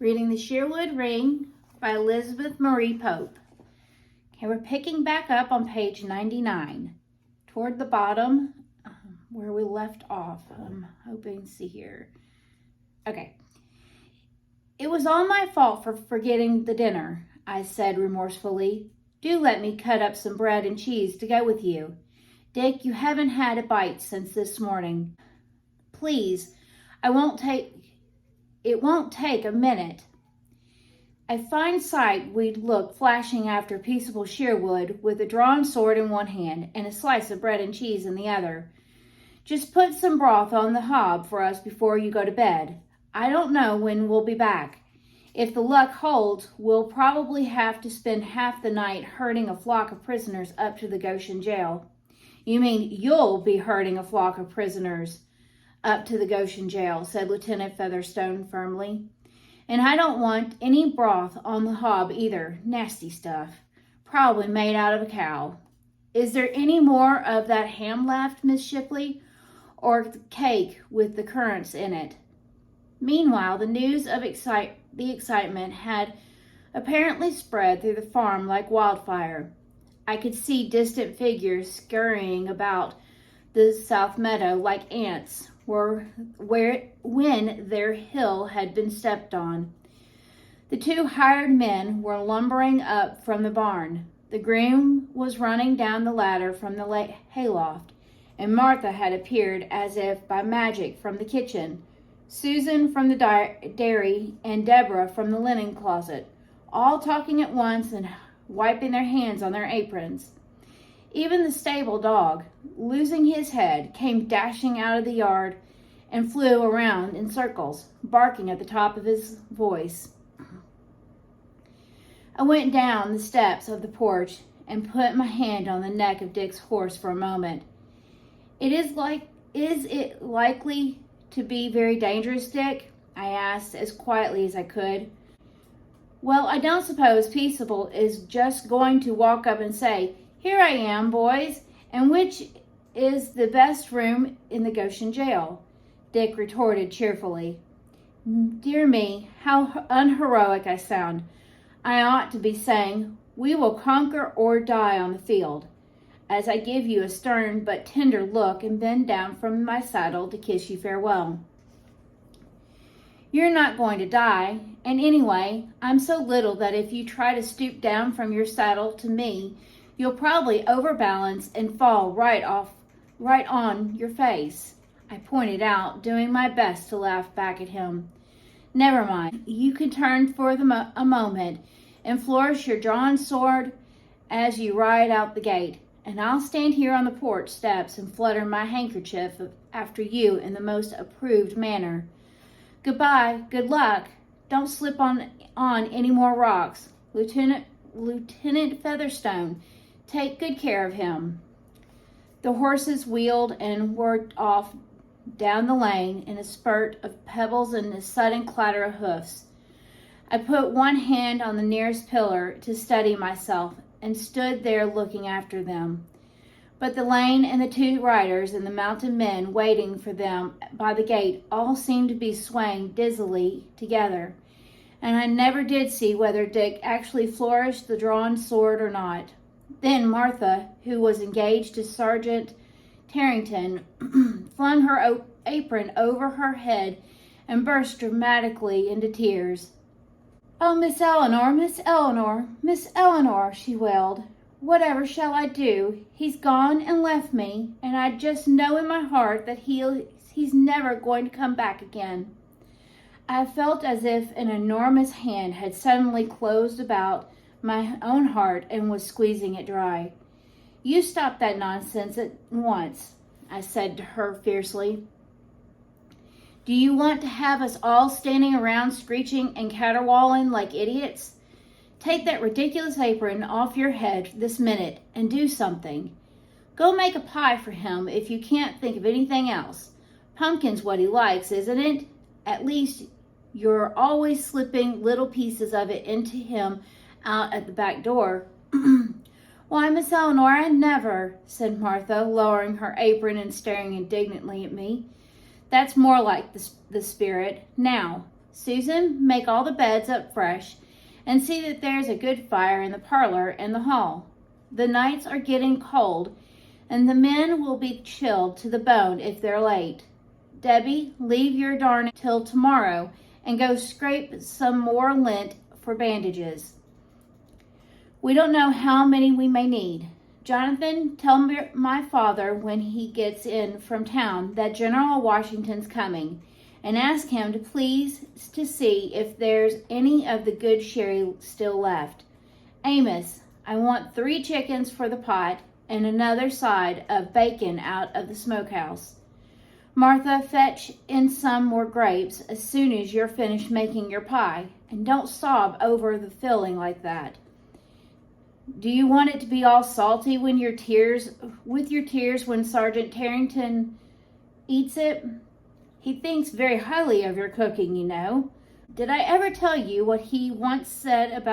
Reading The Sherwood Ring by Elizabeth Marie Pope. Okay, we're picking back up on page 99, toward the bottom where we left off. I'm hoping to see here. Okay. It was all my fault for forgetting the dinner, I said remorsefully. Do let me cut up some bread and cheese to go with you. Dick, you haven't had a bite since this morning. Please, it won't take a minute. A fine sight we'd look flashing after peaceable Sherwood with a drawn sword in one hand and a slice of bread and cheese in the other. Just put some broth on the hob for us before you go to bed. I don't know when we'll be back. If the luck holds, we'll probably have to spend half the night herding a flock of prisoners up to the Goshen jail. You mean you'll be herding a flock of prisoners up to the Goshen jail, said Lieutenant Featherstone firmly. And I don't want any broth on the hob either. Nasty stuff. Probably made out of a cow. Is there any more of that ham left, Miss Shipley? Or the cake with the currants in it? Meanwhile, the news of the excitement had apparently spread through the farm like wildfire. I could see distant figures scurrying about the south meadow like ants when their hill had been stepped on. The two hired men were lumbering up from the barn. The groom was running down the ladder from the hayloft, and Martha had appeared as if by magic from the kitchen, Susan from the dairy, and Deborah from the linen closet, all talking at once and wiping their hands on their aprons. Even the stable dog, losing his head, came dashing out of the yard and flew around in circles, barking at the top of his voice. I went down the steps of the porch and put my hand on the neck of Dick's horse for a moment. Is it likely to be very dangerous, Dick? I asked as quietly as I could. Well, I don't suppose Peaceable is just going to walk up and say, "Here I am, boys, and which is the best room in the Goshen jail?" Dick retorted cheerfully. Dear me, how unheroic I sound. I ought to be saying, "We will conquer or die on the field," as I give you a stern but tender look and bend down from my saddle to kiss you farewell. You're not going to die, and anyway, I'm so little that if you try to stoop down from your saddle to me, you'll probably overbalance and fall right on your face, I pointed out, doing my best to laugh back at him. Never mind, you can turn for a moment and flourish your drawn sword as you ride out the gate, and I'll stand here on the porch steps and flutter my handkerchief after you in the most approved manner. Goodbye, good luck. Don't slip on any more rocks. Lieutenant Featherstone, take good care of him. The horses wheeled and were off down the lane in a spurt of pebbles and a sudden clatter of hoofs. I put one hand on the nearest pillar to steady myself and stood there looking after them. But the lane and the two riders and the mounted men waiting for them by the gate all seemed to be swaying dizzily together, and I never did see whether Dick actually flourished the drawn sword or not. Then Martha, who was engaged to Sergeant Tarrington, flung her apron over her head and burst dramatically into tears. "Oh, Miss Eleanor, Miss Eleanor, Miss Eleanor," she wailed. "Whatever shall I do? He's gone and left me, and I just know in my heart that he's never going to come back again." I felt as if an enormous hand had suddenly closed about my own heart and was squeezing it dry. "You stop that nonsense at once," I said to her fiercely. "Do you want to have us all standing around screeching and caterwauling like idiots? Take that ridiculous apron off your head this minute and do something. Go make a pie for him if you can't think of anything else. Pumpkin's what he likes, isn't it? At least you're always slipping little pieces of it into him out at the back door." "Why, Miss Eleanor, I never," said Martha, lowering her apron and staring indignantly at me. "That's more like the spirit. Now, Susan, make all the beds up fresh and see that there's a good fire in the parlor and the hall. The nights are getting cold, and the men will be chilled to the bone if they're late. Debbie, leave your darning till tomorrow and go scrape some more lint for bandages. We don't know how many we may need. Jonathan, tell my father when he gets in from town that General Washington's coming, and ask him to please to see if there's any of the good sherry still left. Amos, I want 3 chickens for the pot and another side of bacon out of the smokehouse. Martha, fetch in some more grapes as soon as you're finished making your pie, and don't sob over the filling like that. Do you want it to be all salty with your tears when Sergeant Tarrington eats it? He thinks very highly of your cooking, you know. Did I ever tell you what he once said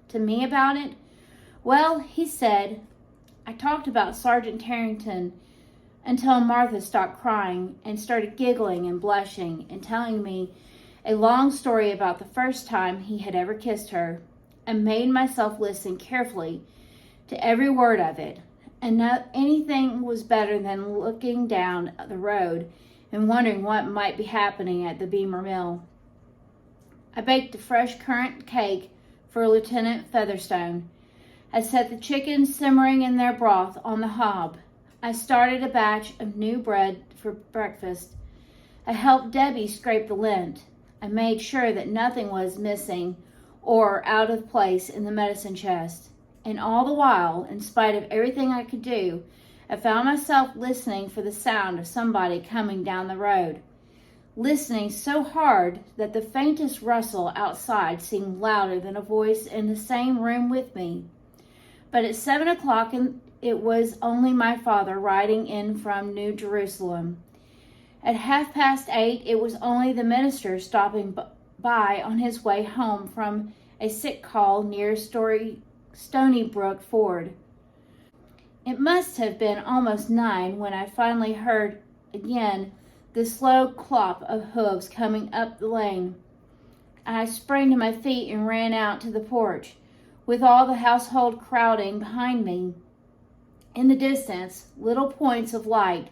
to me about it? Well, he said, I talked about Sergeant Tarrington until Martha stopped crying and started giggling and blushing and telling me a long story about the first time he had ever kissed her. I made myself listen carefully to every word of it, and not anything was better than looking down the road and wondering what might be happening at the Beamer Mill. I baked a fresh currant cake for Lieutenant Featherstone. I set the chickens simmering in their broth on the hob. I started a batch of new bread for breakfast. I helped Debbie scrape the lint. I made sure that nothing was missing or out of place in the medicine chest. And all the while, in spite of everything I could do, I found myself listening for the sound of somebody coming down the road. Listening so hard that the faintest rustle outside seemed louder than a voice in the same room with me. But at 7 o'clock, it was only my father riding in from New Jerusalem. At 8:30, it was only the minister stopping by on his way home from a sick call near Stony Brook Ford. It must have been almost 9 when I finally heard again the slow clop of hooves coming up the lane. I sprang to my feet and ran out to the porch, with all the household crowding behind me. In the distance, little points of light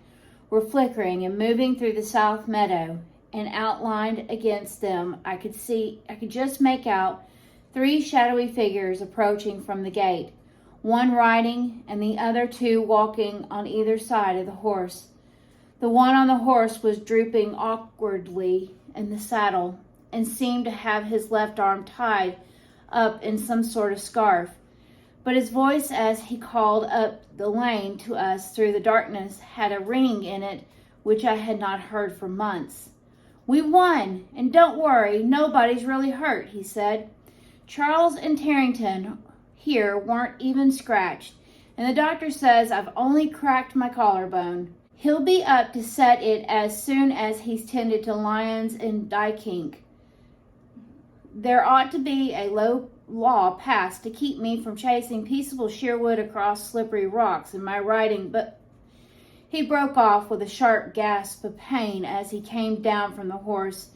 were flickering and moving through the south meadow, and outlined against them I could just make out 3 shadowy figures approaching from the gate, one riding and the other 2 walking on either side of the horse. The one on the horse was drooping awkwardly in the saddle and seemed to have his left arm tied up in some sort of scarf. But his voice as he called up the lane to us through the darkness had a ring in it which I had not heard for months. We won, and don't worry, nobody's really hurt, he said. Charles and Tarrington here weren't even scratched, and the doctor says I've only cracked my collarbone. He'll be up to set it as soon as he's tended to lions in Dykink. There ought to be a law passed to keep me from chasing peaceable Sherwood across slippery rocks in my riding, but he broke off with a sharp gasp of pain as he came down from the horse,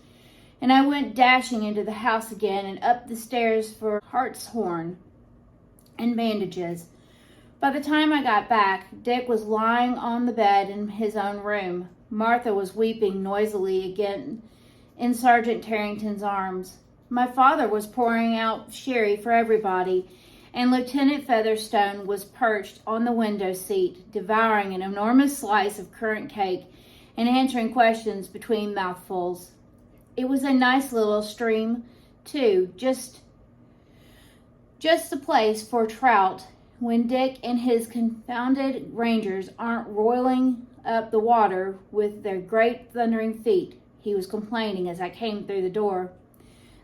and I went dashing into the house again and up the stairs for hartshorn and bandages. By the time I got back, Dick was lying on the bed in his own room. Martha was weeping noisily again in Sergeant Tarrington's arms. My father was pouring out sherry for everybody, and Lieutenant Featherstone was perched on the window seat, devouring an enormous slice of currant cake and answering questions between mouthfuls. It was a nice little stream, too, just the place for trout when Dick and his confounded rangers aren't roiling up the water with their great thundering feet, he was complaining as I came through the door.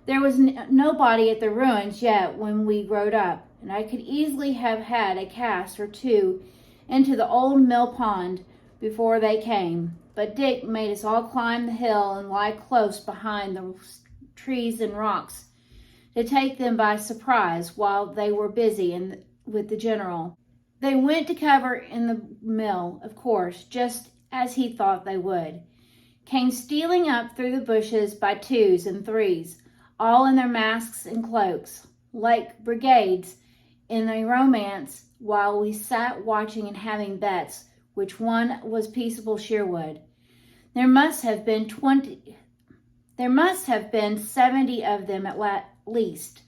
There was nobody at the ruins yet when we rode up, and I could easily have had a cast or 2 into the old mill pond before they came. But Dick made us all climb the hill and lie close behind the trees and rocks to take them by surprise while they were busy with the general. They went to cover in the mill, of course, just as he thought they would. came stealing up through the bushes by twos and threes, all in their masks and cloaks, like brigades in a romance, while we sat watching and having bets which one was peaceable Sherwood. There must have been 70 of them at least.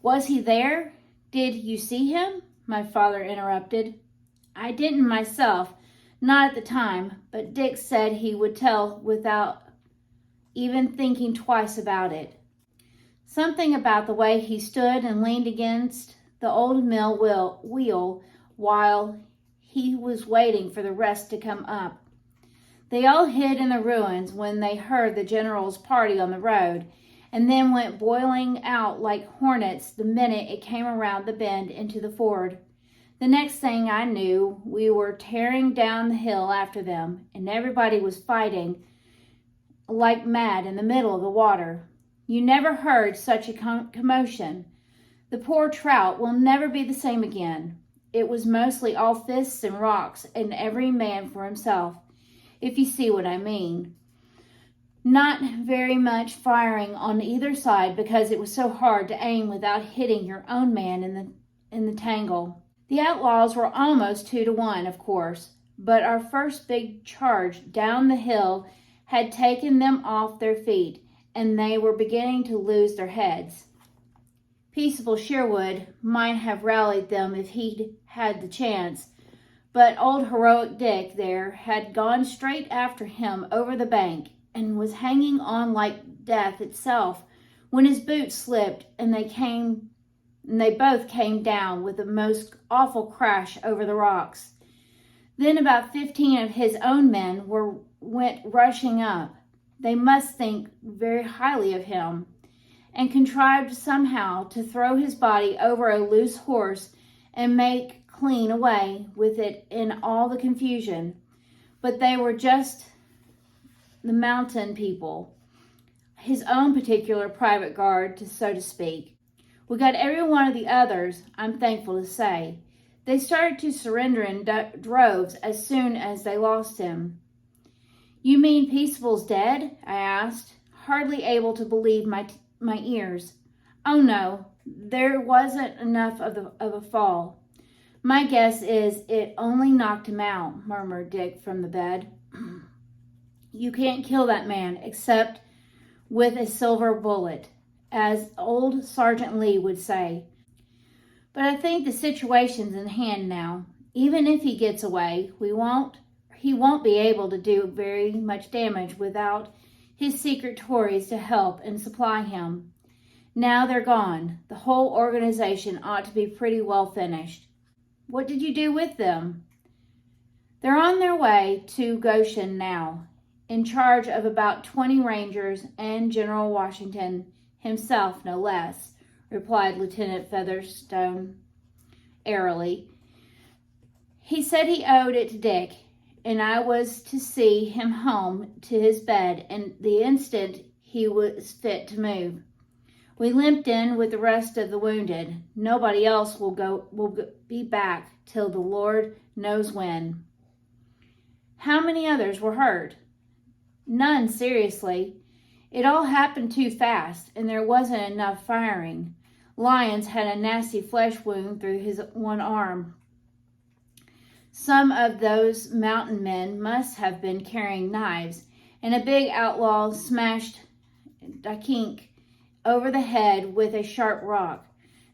Was he there? Did you see him? My father interrupted. I didn't myself, not at the time, but Dick said he would tell without even thinking twice about it. Something about the way he stood and leaned against the old mill wheel while he was waiting for the rest to come up. They all hid in the ruins when they heard the general's party on the road, and then went boiling out like hornets the minute it came around the bend into the ford. The next thing I knew, we were tearing down the hill after them, and everybody was fighting like mad in the middle of the water. You never heard such a commotion. The poor trout will never be the same again. It was mostly all fists and rocks, and every man for himself, if you see what I mean. Not very much firing on either side because it was so hard to aim without hitting your own man in the tangle. The outlaws were almost 2-1, of course, but our first big charge down the hill had taken them off their feet, and they were beginning to lose their heads. Peaceable Sherwood might have rallied them if he'd had the chance, but old heroic Dick there had gone straight after him over the bank and was hanging on like death itself when his boots slipped and they both came down with a most awful crash over the rocks. Then about 15 of his own men went rushing up. They must think very highly of him, and contrived somehow to throw his body over a loose horse and make clean away with it in all the confusion. But they were just the mountain people, his own particular private guard, so to speak. We got every one of the others, I'm thankful to say. They started to surrender in droves as soon as they lost him. You mean Peaceable's dead? I asked, hardly able to believe my ears. Oh no, there wasn't enough of a fall. My guess is it only knocked him out, murmured Dick from the bed. You can't kill that man except with a silver bullet, as old Sergeant Lee would say. But I think the situation's in hand now. Even if he gets away, he won't be able to do very much damage without his secret Tories to help and supply him. Now they're gone. The whole organization ought to be pretty well finished. What did you do with them? They're on their way to Goshen now, in charge of about 20 Rangers and General Washington himself, no less, replied Lieutenant Featherstone airily. He said he owed it to Dick, and I was to see him home to his bed and the instant he was fit to move. We limped in with the rest of the wounded. Nobody else will be back till the Lord knows when. How many others were hurt? None seriously. It all happened too fast, and there wasn't enough firing. Lyons had a nasty flesh wound through his one arm. Some of those mountain men must have been carrying knives, and a big outlaw smashed Dakink over the head with a sharp rock.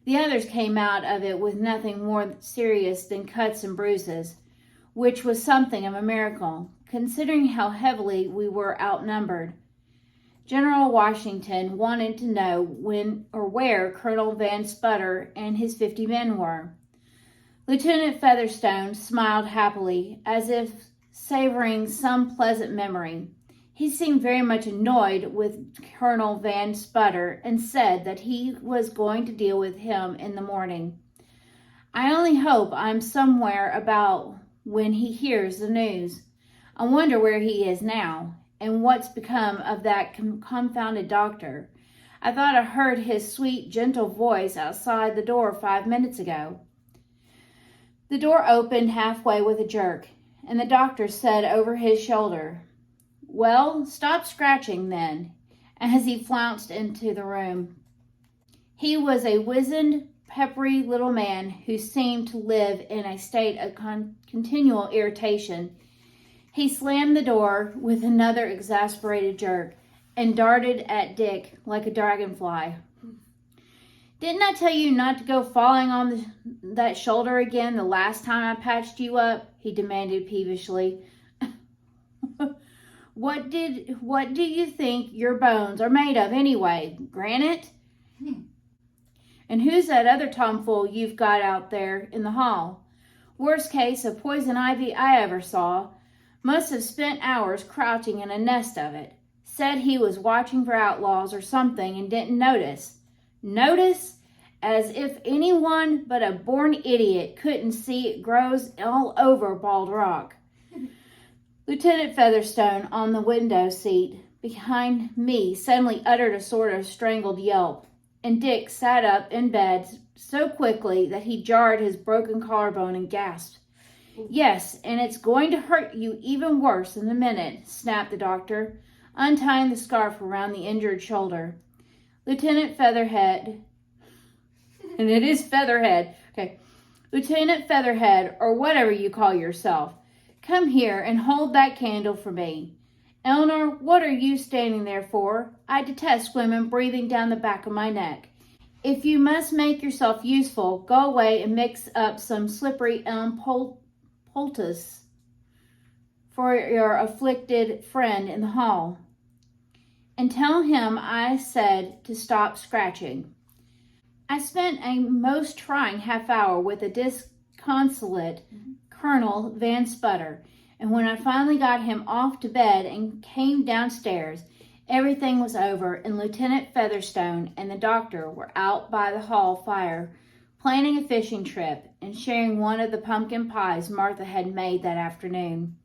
The others came out of it with nothing more serious than cuts and bruises, which was something of a miracle, considering how heavily we were outnumbered. General Washington wanted to know when or where Colonel Van Sputter and his 50 men were. Lieutenant Featherstone smiled happily, as if savoring some pleasant memory. He seemed very much annoyed with Colonel Van Sputter and said that he was going to deal with him in the morning. I only hope I'm somewhere about when he hears the news. I wonder where he is now, and what's become of that confounded doctor. I thought I heard his sweet, gentle voice outside the door 5 minutes ago. The door opened halfway with a jerk, and the doctor said over his shoulder, "Well, stop scratching then," as he flounced into the room. He was a wizened, peppery little man who seemed to live in a state of continual irritation. He slammed the door with another exasperated jerk and darted at Dick like a dragonfly. "Didn't I tell you not to go falling on that shoulder again the last time I patched you up?" he demanded peevishly. What do you think your bones are made of anyway? Granite? And who's that other tomfool you've got out there in the hall? Worst case of poison ivy I ever saw. Must have spent hours crouching in a nest of it. Said he was watching for outlaws or something and didn't notice. Notice? As if anyone but a born idiot couldn't see it grows all over Bald Rock. Lieutenant Featherstone on the window seat behind me suddenly uttered a sort of strangled yelp, and Dick sat up in bed so quickly that he jarred his broken collarbone and gasped. "Yes, and it's going to hurt you even worse in a minute," snapped the doctor, untying the scarf around the injured shoulder. Lieutenant Featherhead, and it is Featherhead, okay, Lieutenant Featherhead, or whatever you call yourself, come here and hold that candle for me. Eleanor, what are you standing there for? I detest women breathing down the back of my neck. If you must make yourself useful, go away and mix up some slippery elm poultice for your afflicted friend in the hall. And tell him I said to stop scratching. I spent a most trying half hour with a disconsolate Colonel Van Sputter, and when I finally got him off to bed and came downstairs, everything was over, and Lieutenant Featherstone and the doctor were out by the hall fire, planning a fishing trip and sharing one of the pumpkin pies Martha had made that afternoon.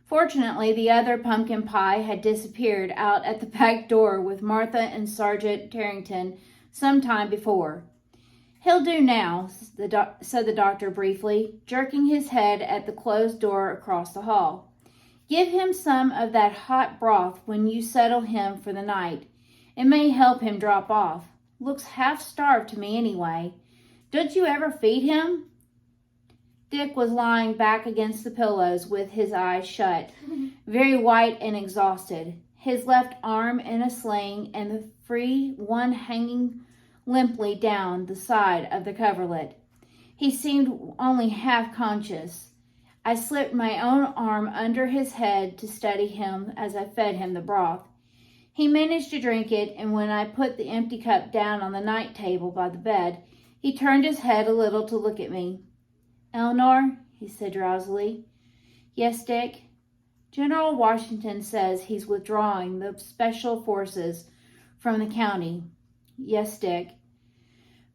Fortunately, the other pumpkin pie had disappeared out at the back door with Martha and Sergeant Tarrington some time before. "He'll do now," said the doctor briefly, jerking his head at the closed door across the hall. "Give him some of that hot broth when you settle him for the night. It may help him drop off. Looks half starved to me anyway. Don't you ever feed him?" Dick was lying back against the pillows with his eyes shut, very white and exhausted, his left arm in a sling and the free one hanging limply down the side of the coverlet. He seemed only half conscious. I slipped my own arm under his head to steady him as I fed him the broth. He managed to drink it, and when I put the empty cup down on the night table by the bed, he turned his head a little to look at me. "Eleanor," he said drowsily. "Yes, Dick?" "General Washington says he's withdrawing the special forces from the county." "Yes, Dick."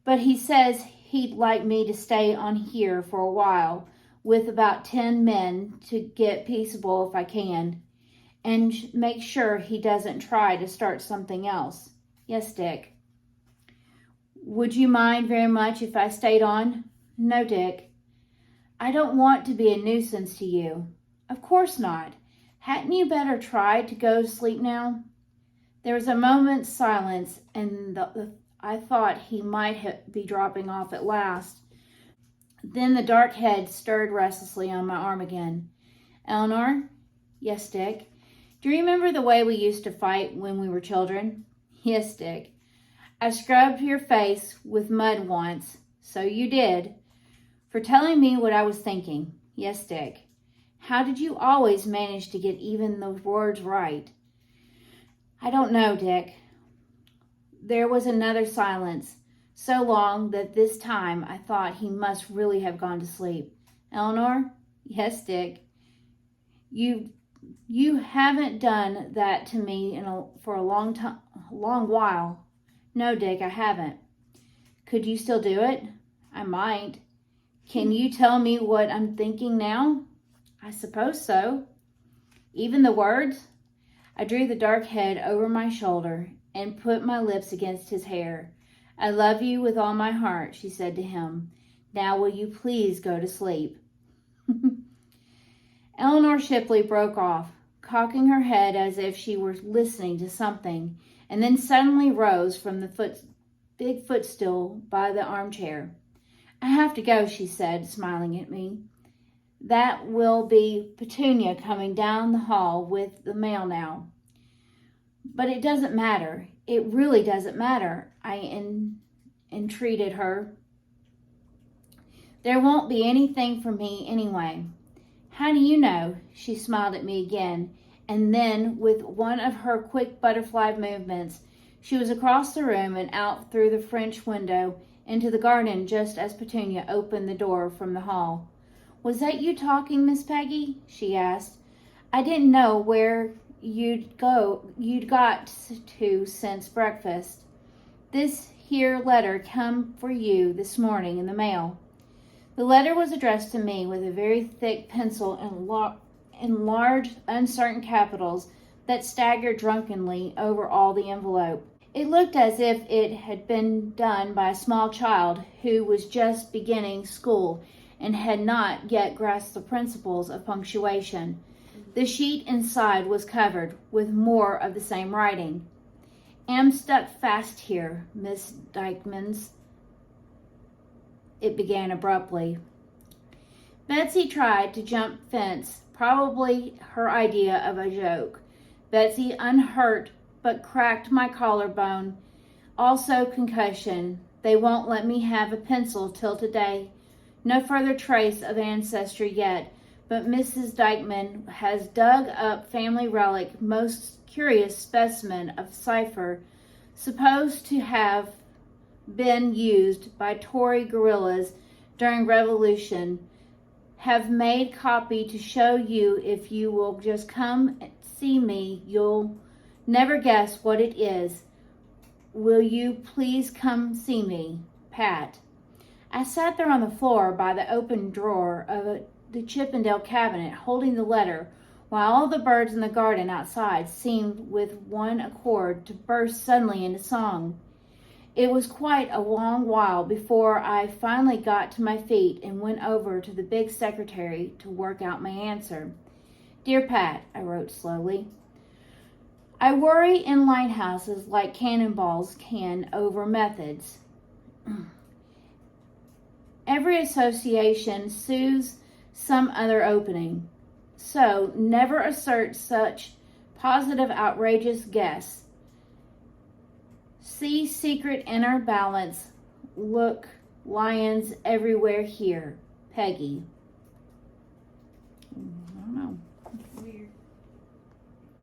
"But he says he'd like me to stay on here for a while with about 10 men to get peaceable if I can, and make sure he doesn't try to start something else." "Yes, Dick." "Would you mind very much if I stayed on?" "No, Dick." "I don't want to be a nuisance to you." "Of course not. Hadn't you better try to go to sleep now?" There was a moment's silence, and I thought he might be dropping off at last. Then the dark head stirred restlessly on my arm again. "Eleanor?" "Yes, Dick." "Do you remember the way we used to fight when we were children?" "Yes, Dick." "I scrubbed your face with mud once." "So you did." "For telling me what I was thinking." "Yes, Dick." "How did you always manage to get even the words right?" "I don't know, Dick." There was another silence, so long that this time I thought he must really have gone to sleep. "Eleanor?" "Yes, Dick." You haven't done that to me for a long while." "No, Dick, I haven't." "Could you still do it?" "I might." "Can you tell me what I'm thinking now?" "I suppose so." "Even the words?" I drew the dark head over my shoulder and put my lips against his hair. "I love you with all my heart," she said to him. "Now will you please go to sleep?" Eleanor Shipley broke off, cocking her head as if she were listening to something, and then suddenly rose from the big footstool by the armchair. "I have to go," she said, smiling at me. "That will be Petunia coming down the hall with the mail now." "But it doesn't matter. It really doesn't matter," I entreated her. "There won't be anything for me anyway." "How do you know?" She smiled at me again, and then, with one of her quick butterfly movements, she was across the room and out through the French window into the garden just as Petunia opened the door from the hall. "Was that you talking, Miss Peggy?" she asked. "I didn't know where you'd got to since breakfast. This here letter come for you this morning in the mail." The letter was addressed to me with a very thick pencil in large, uncertain capitals that staggered drunkenly over all the envelope. It looked as if it had been done by a small child who was just beginning school and had not yet grasped the principles of punctuation. The sheet inside was covered with more of the same writing. "Am stuck fast here, Miss Dykmans," it began abruptly. Betsy tried to jump fence, probably her idea of a joke. Betsy, unhurt but cracked my collarbone, also concussion. They won't let me have a pencil till today. No further trace of ancestry yet, but Mrs. Dykman has dug up family relic, most curious specimen of cipher, supposed to have been used by Tory guerrillas during Revolution. Have made copy to show you. If you will just come see me, you'll never guess what it is. Will you please come see me? Pat. I sat there on the floor by the open drawer of the Chippendale cabinet, holding the letter, while all the birds in the garden outside seemed with one accord to burst suddenly into song. It was quite a long while before I finally got to my feet and went over to the big secretary to work out my answer. "Dear Pat," I wrote slowly, "I worry in lighthouses like cannonballs can over methods. Every association sues some other opening. So never assert such positive outrageous guess. See secret inner balance. Look lions everywhere here. Peggy."